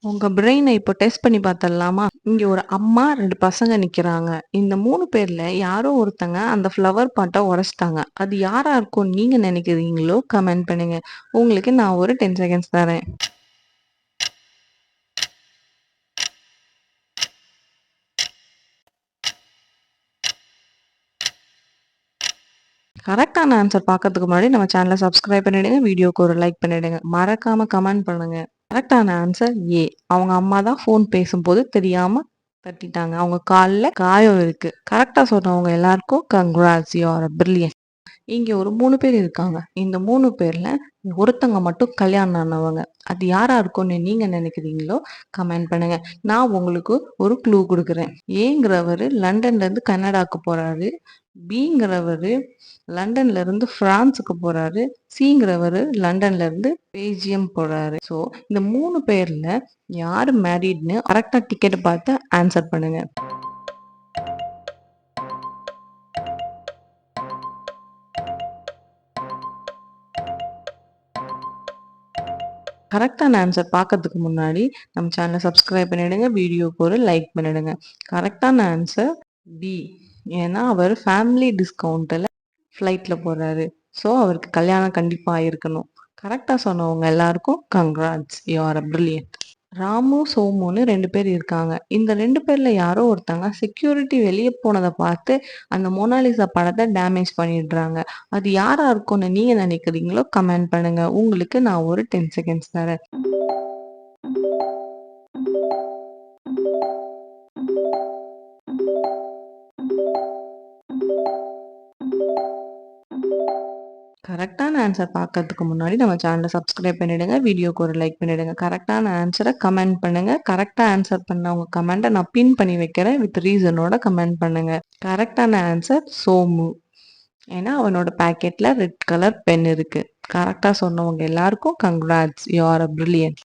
உங்க பிரெயினை இப்போ டெஸ்ட் பண்ணி பார்த்தரலாமா? இங்க ஒரு அம்மா 2 பசங்க நிக்கிறாங்க. இந்த 3 பேர்ல யாரோ ஒருத்தங்க அந்த ஃப்ளவர் பாட்ட உடைச்சுட்டாங்க. அது யாரா இருக்கும்னு நீங்க நினைக்கிறீங்களோ கமெண்ட் பண்ணுங்க. உங்களுக்கு நான் ஒரு 10 செகண்ட்ஸ் தரேன். கரெக்ட்டான ஆன்சர் பார்க்கறதுக்கு முன்னாடி நம்ம சேனல சப்ஸ்கிரைப் பண்ணிடுங்க. வீடியோக்கு ஒரு லைக் பண்ணிடுங்க. மறக்காம கமெண்ட் பண்ணுங்க. கரெக்ட்டான ஆன்சர் ஏ. அவங்க அம்மா தான் ஃபோன் பேசும்போது தெரியாம தட்டிட்டாங்க. அவங்க கால்ல காயம் இருக்கு. கரெக்ட்டா சொன்னவங்க எல்லாருக்கும் கங்ராட்ஸ் யூ ஆர் பிரில்லியன்ட். இங்க ஒரு 3 பேர் இருக்காங்க. இந்த 3 பேர்ல ஒருத்தங்க மட்டும் கல்யாணம் ஆனவங்க. அது யாரா இருக்கும்னு நீங்க நினைக்கிறீங்களோ கமெண்ட் பண்ணுங்க. நான் உங்களுக்கு ஒரு க்ளூ குடுக்குறேன். ஏங்கிறவரு லண்டன்ல இருந்து கனடாக்கு போறாரு. பிங்கிறவரு லண்டன்ல இருந்து பிரான்ஸுக்கு போறாரு. சிங்கிறவரு லண்டன்ல இருந்து பெல்ஜியம் போறாரு. ஸோ இந்த 3 பேர்ல யாரு மேரிட்ன்னு கரெக்ட்டா டிக்கெட் பார்த்து ஆன்சர் பண்ணுங்க. கரெக்ட்டான ஆன்சர் பார்க்கறதுக்கு முன்னாடி நம்ம சேனல சப்ஸ்கிரைப் பண்ணிடுங்க. வீடியோக்கு ஒரு லைக் பண்ணிடுங்க. கரெக்ட்டான ஆன்சர் பி. ஏன்னா அவரு ஃபேமிலி டிஸ்கவுண்ட்ல ஃப்ளைட்ல போறாரு. ஸோ அவருக்கு கல்யாணம் கண்டிப்பா ஆயிருக்கணும். கரெக்ட்டா சொன்னவங்க எல்லாருக்கும் congrats you are brilliant. Ramu, சோமுன்னு 2 பேர் இருக்காங்க. இந்த 2 பேர்ல யாரோ ஒருத்தங்க செக்யூரிட்டி வெளிய போனத பார்த்து அந்த மோனாலிசா படத்த டேமேஜ் பண்ணிடுறாங்க. அது யாரா இருக்கும்னு நீங்க நினைக்கிறீங்களோ கமெண்ட் பண்ணுங்க. உங்களுக்கு நான் ஒரு 10 செகண்ட்ஸ் தரேன். கரெக்ட்டான ஆன்சர் பார்க்கறதுக்கு முன்னாடி நம்ம சேனல சப்ஸ்கிரைப் பண்ணிடுங்க. வீடியோக்கு ஒரு லைக் பண்ணிடுங்க. கரெக்ட்டான ஆன்சர கமெண்ட் பண்ணுங்க. கரெக்ட்டா ஆன்சர் பண்ணவங்க கமெண்ட்ட நான் பின் பண்ணி வைக்கிறேன். வித் ரீசனோட கமெண்ட் பண்ணுங்க. கரெக்ட்டான ஆன்சர் சோமு. ஏன்னா அவனோட பாக்கெட்ல ரெட் கலர் பென் இருக்கு. கரெக்ட்டா சொன்னவங்க எல்லாருக்கும் கங்ராட்ஸ் யூ ஆர் பிரில்லியன்ட்.